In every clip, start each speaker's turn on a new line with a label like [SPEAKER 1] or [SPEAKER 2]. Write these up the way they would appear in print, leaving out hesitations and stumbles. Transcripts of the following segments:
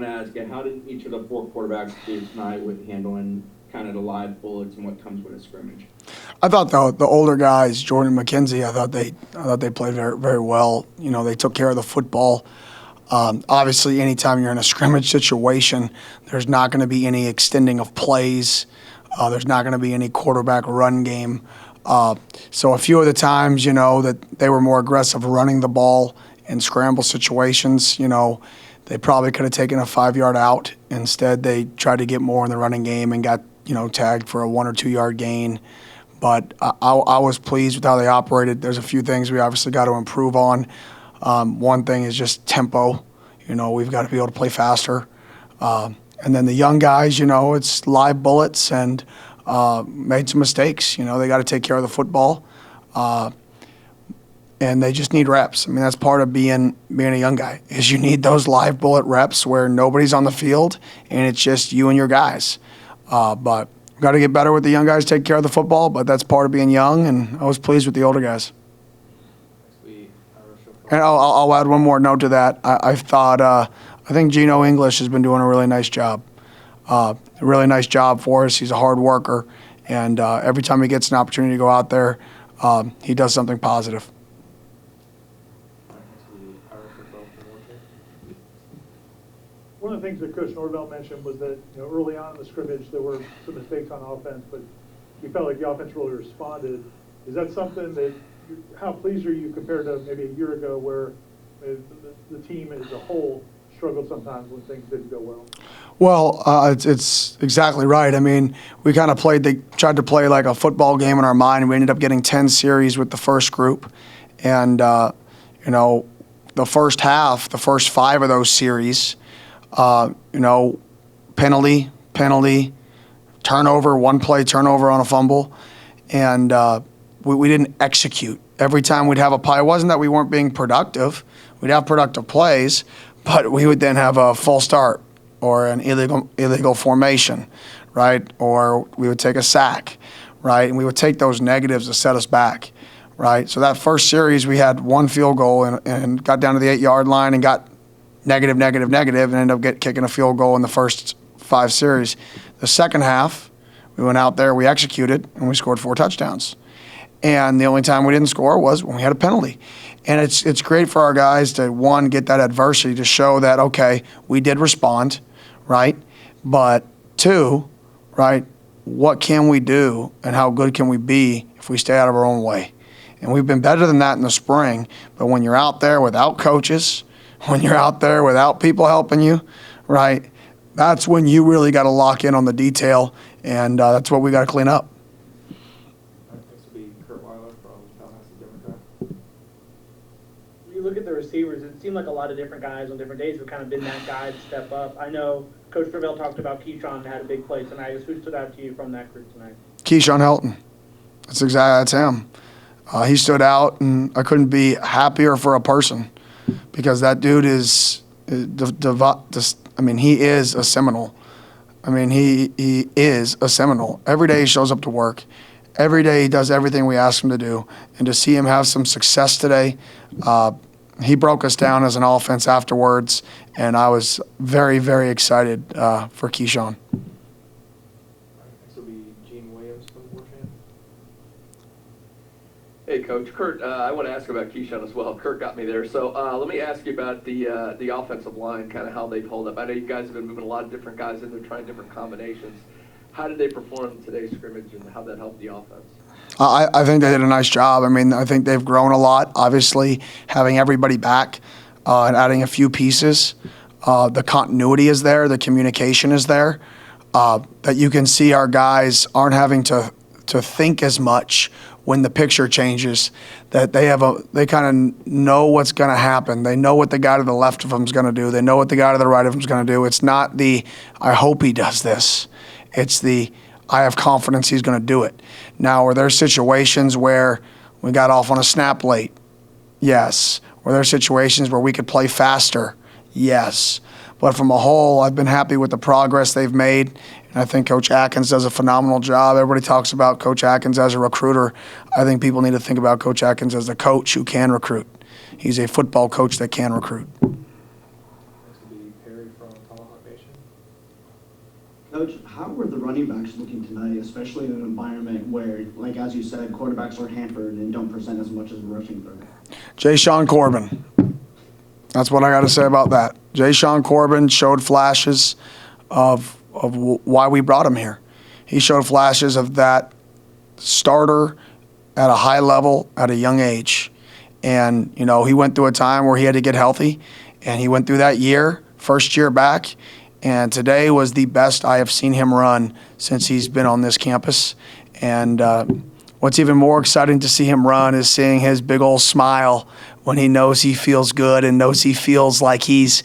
[SPEAKER 1] to ask you, how did each of the four quarterbacks do tonight with handling kind of the live bullets and what comes with a scrimmage?
[SPEAKER 2] I thought the older guys, Jordan McKenzie, I thought they played very very well. You know, they took care of the football. Obviously, anytime you're in a scrimmage situation, there's not going to be any extending of plays. There's not going to be any quarterback run game. So a few of the times, you know, that they were more aggressive running the ball in scramble situations, you know, they probably could have taken a 5-yard out. Instead, they tried to get more in the running game and got, you know, tagged for a 1 or 2 yard gain. But I was pleased with how they operated. There's a few things we obviously got to improve on. One thing is just tempo. You know, we've got to be able to play faster. And then the young guys, you know, it's live bullets and made some mistakes. You know, they got to take care of the football. And they just need reps. I mean, that's part of being a young guy, is you need those live bullet reps where nobody's on the field and it's just you and your guys. But we've got to get better with the young guys, take care of the football, but that's part of being young, and I was pleased with the older guys. And I'll add one more note to that. I think Gino English has been doing a really nice job. A really nice job for us. He's a hard worker, and every time he gets an opportunity to go out there, he does something positive.
[SPEAKER 3] One of the things that Coach Norvell mentioned was that, you know, early on in the scrimmage there were some mistakes on offense, but he felt like the offense really responded. Is that something that how pleased are you compared to maybe a year ago where the team as a whole struggled sometimes when things didn't go well?
[SPEAKER 2] Well, it's exactly right. I mean, we kind of tried to play like a football game in our mind, and we ended up getting 10 series with the first group. And, you know, the first half, the first 5 of those series, you know, penalty, turnover, one play turnover on a fumble, and we didn't execute. Every time we'd have a play, it wasn't that we weren't being productive. We'd have productive plays, but we would then have a false start or an illegal formation, right? Or we would take a sack, right? And we would take those negatives to set us back, right? So that first series, we had 1 field goal and got down to the 8-yard line and got negative, and ended up kicking a field goal in the first 5 series. The second half, we went out there, we executed, and we scored 4 touchdowns. And the only time we didn't score was when we had a penalty. And it's great for our guys to, one, get that adversity to show that, okay, we did respond, right? But 2, right, what can we do and how good can we be if we stay out of our own way? And we've been better than that in the spring, but when you're out there without coaches, when you're out there without people helping you, right, that's when you really got to lock in on the detail, and that's what we got to clean up.
[SPEAKER 4] You look at the receivers, it seemed like a lot of different guys on different days have kind of been that guy to step up. I know Coach Norvell talked about Keyshawn had a big play tonight. Who stood out to you from that group tonight?
[SPEAKER 2] Keyshawn Helton. That's him. He stood out, and I couldn't be happier for a person because that dude is, I mean, he is a Seminole. I mean, he is a Seminole. Every day he shows up to work. Every day he does everything we ask him to do. And to see him have some success today, he broke us down as an offense afterwards, and I was very, very excited for Keyshawn.
[SPEAKER 5] Hey, Coach. Kurt, I want to ask about Keyshawn as well. Kurt got me there. So let me ask you about the offensive line, kind of how they've held up. I know you guys have been moving a lot of different guys in there, trying different combinations. How did they perform in today's scrimmage, and how that helped the offense?
[SPEAKER 2] I think they did a nice job. I mean, I think they've grown a lot. Obviously, having everybody back and adding a few pieces, the continuity is there, the communication is there, that you can see our guys aren't having to think as much when the picture changes, that they kind of know what's going to happen. They know what the guy to the left of them is going to do. They know what the guy to the right of them is going to do. It's not the, I hope he does this. It's the, I have confidence he's going to do it. Now, are there situations where we got off on a snap late? Yes. Were there situations where we could play faster? Yes. But from a whole, I've been happy with the progress they've made, and I think Coach Atkins does a phenomenal job. Everybody talks about Coach Atkins as a recruiter. I think people need to think about Coach Atkins as the coach who can recruit. He's a football coach that can recruit.
[SPEAKER 6] Next will be Perry from Tomahawk. motivation.
[SPEAKER 7] Coach, how were the running backs looking tonight, especially in an environment where, like as you said, quarterbacks are hampered and don't present as much as a rushing threat?
[SPEAKER 2] TreyShaun Corbin. That's what I got to say about that. TreyShaun Corbin showed flashes of why we brought him here. He showed flashes of that starter at a high level at a young age. And, you know, he went through a time where he had to get healthy, and he went through that year, first year back, and today was the best I have seen him run since he's been on this campus. And what's even more exciting to see him run is seeing his big old smile when he knows he feels good and knows he feels like he's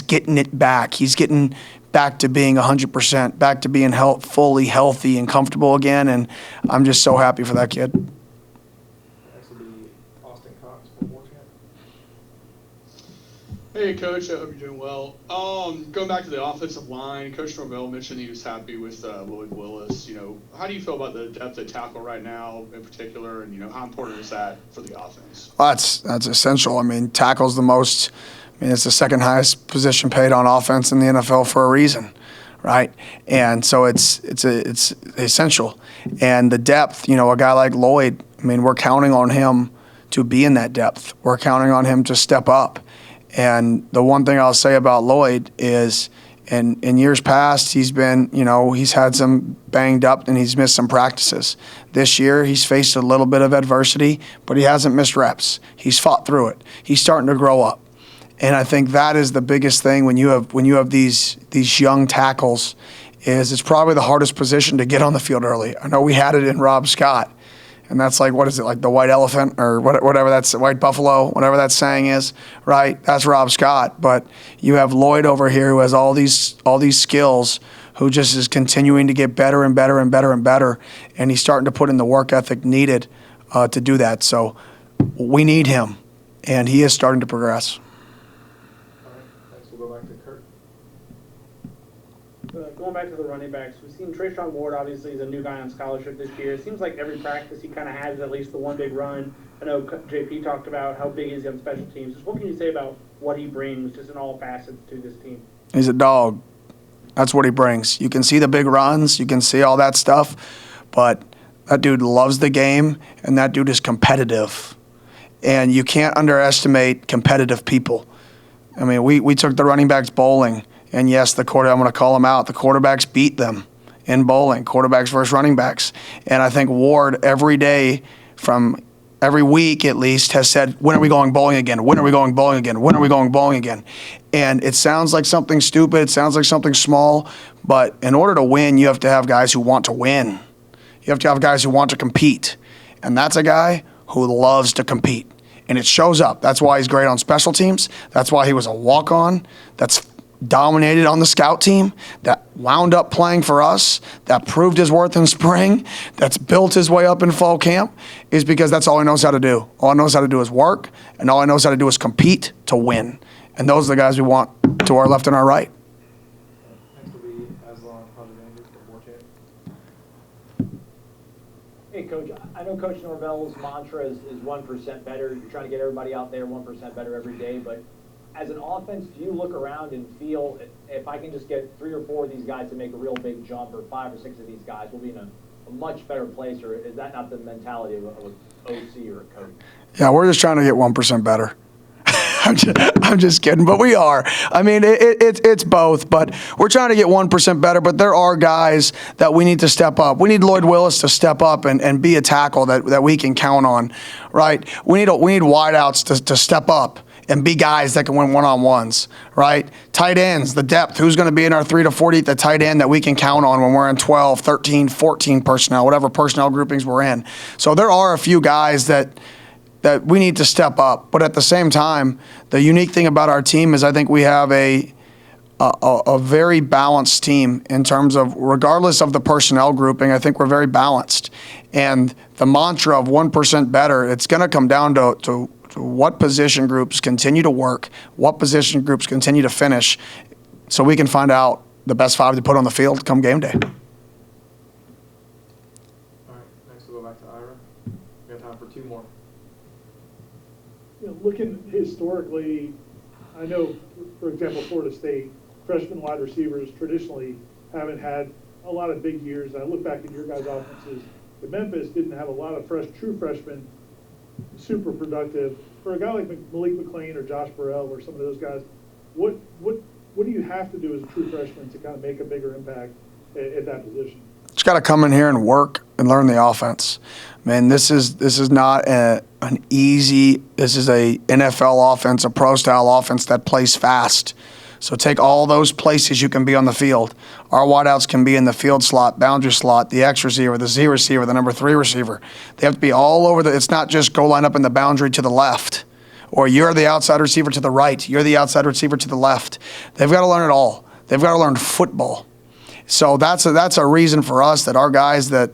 [SPEAKER 2] getting it back. He's getting back to being 100%, back to being fully healthy and comfortable again, and I'm just so happy for that kid.
[SPEAKER 6] Next will be Austin Cox for War Champ.
[SPEAKER 8] Hey, Coach. I hope you're doing well. Going back to the offensive line, Coach Norvell mentioned he was happy with Lloyd Willis. You know, how do you feel about the depth at tackle right now in particular, and, you know, how important is that for the offense?
[SPEAKER 2] Well, that's essential. I mean, tackle's the most. I mean, it's the second highest position paid on offense in the NFL for a reason, right? And so it's essential. And the depth, you know, a guy like Lloyd, I mean, we're counting on him to be in that depth. We're counting on him to step up. And the one thing I'll say about Lloyd is in years past, he's been, you know, he's had some banged up and he's missed some practices. This year, he's faced a little bit of adversity, but he hasn't missed reps. He's fought through it. He's starting to grow up. And I think that is the biggest thing when you have these young tackles, is it's probably the hardest position to get on the field early. I know we had it in Rob Scott, and that's like, what is it, like the white elephant or whatever that's, white buffalo, whatever that saying is, right? That's Rob Scott. But you have Lloyd over here who has all these skills, who just is continuing to get better and better and better and better, and he's starting to put in the work ethic needed to do that. So we need him, and he is starting to progress.
[SPEAKER 6] All right, next we'll go back to Kurt.
[SPEAKER 4] Going back to the running backs, we've seen TreyShaun Ward obviously is a new guy on scholarship this year. It seems like every practice he kind of has at least the one big run. I know JP talked about how big he is on special teams. Just what can you say about what he brings just in all facets to this team?
[SPEAKER 2] He's a dog. That's what he brings. You can see the big runs, you can see all that stuff, but that dude loves the game, and that dude is competitive. And you can't underestimate competitive people. I mean, we took the running backs bowling, and yes, I'm going to call them out. The quarterbacks beat them in bowling, quarterbacks versus running backs. And I think Ward every day, from every week at least, has said, when are we going bowling again? When are we going bowling again? When are we going bowling again? And it sounds like something stupid. It sounds like something small. But in order to win, you have to have guys who want to win. You have to have guys who want to compete. And that's a guy who loves to compete. And it shows up. That's why he's great on special teams. That's why he was a walk-on. That's dominated on the scout team, that wound up playing for us, that proved his worth in spring, that's built his way up in fall camp, is because that's all he knows how to do. All he knows how to do is work, and all he knows how to do is compete to win. And those are the guys we want to our left and our right.
[SPEAKER 6] Next will be Aslan Hajimandis for War Champ.
[SPEAKER 9] Hey, Coach, I know Coach Norvell's mantra is 1% better. You're trying to get everybody out there 1% better every day, but as an offense, do you look around and feel, if I can just get 3 or 4 of these guys to make a real big jump, or 5 or 6 of these guys, we'll be in a much better place, or is that not the mentality of an OC or a coach?
[SPEAKER 2] Yeah, we're just trying to get 1% better. I'm just kidding, but we are. I mean, it's both, but we're trying to get 1% better, but there are guys that we need to step up. We need Lloyd Willis to step up and be a tackle that we can count on, right? We need wideouts to step up and be guys that can win one-on-ones, right? Tight ends, the depth. Who's going to be in our 3 to 40 at the tight end that we can count on when we're in 12, 13, 14 personnel, whatever personnel groupings we're in. So there are a few guys that we need to step up. But at the same time, the unique thing about our team is I think we have a very balanced team in terms of, regardless of the personnel grouping, I think we're very balanced. And the mantra of 1% better, it's going to come down to what position groups continue to work, what position groups continue to finish, so we can find out the best 5 to put on the field come game day.
[SPEAKER 6] All right, next we'll go back to Ira. We got time for 2 more.
[SPEAKER 3] You know, looking historically, I know, for example, Florida State freshman wide receivers traditionally haven't had a lot of big years. I look back at your guys' offenses. The Memphis didn't have a lot of true freshmen, super productive. For a guy like Malik McLean or Josh Burrell or some of those guys, what do you have to do as a true freshman to kind of make a bigger impact at that position?
[SPEAKER 2] Just got to come in here and work and learn the offense. Man, this is not an easy. This is a NFL offense, a pro style offense that plays fast. So take all those places you can be on the field. Our wideouts can be in the field slot, boundary slot, the X receiver, the Z receiver, the number 3 receiver. They have to be all over it's not just go line up in the boundary to the left, or you're the outside receiver to the right, you're the outside receiver to the left. They've got to learn it all. They've got to learn football. So that's a reason for us that our guys that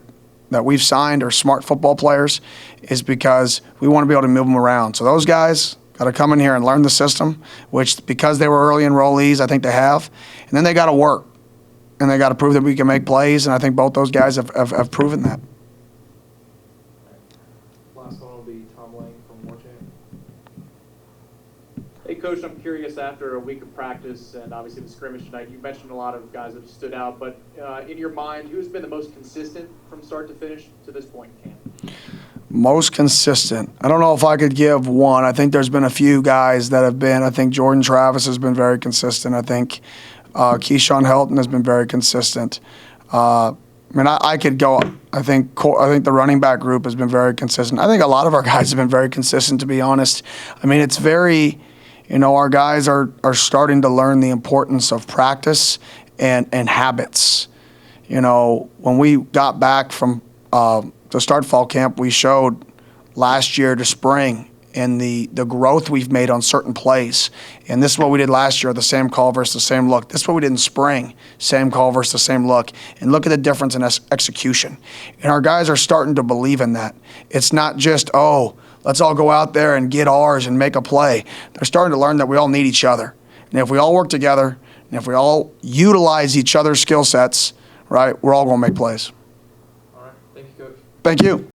[SPEAKER 2] we've signed are smart football players, is because we want to be able to move them around. So those guys got to come in here and learn the system, which because they were early enrollees, I think they have. And then they got to work, and they got to prove that we can make plays, and I think both those guys have proven that.
[SPEAKER 6] Last one will be Tom Lane from War Chant.
[SPEAKER 10] Hey, Coach, I'm curious, after a week of practice and obviously the scrimmage tonight, you mentioned a lot of guys that have stood out, but in your mind, who's been the most consistent from start to finish to this point in camp?
[SPEAKER 2] Most consistent. I don't know if I could give one. I think there's been a few guys that have been. I think Jordan Travis has been very consistent. I think Keyshawn Helton has been very consistent. I could go. I think the running back group has been very consistent. I think a lot of our guys have been very consistent, to be honest. I mean, it's very, our guys are starting to learn the importance of practice and habits. When we got back from to start fall camp, we showed last year to spring and the growth we've made on certain plays. And this is what we did last year, the same call versus the same look. This is what we did in spring, same call versus the same look. And look at the difference in execution. And our guys are starting to believe in that. It's not just, let's all go out there and get ours and make a play. They're starting to learn that we all need each other. And if we all work together, and if we all utilize each other's skill sets, right, we're all going to make plays.
[SPEAKER 6] All right. Thank you, Coach.
[SPEAKER 2] Thank you.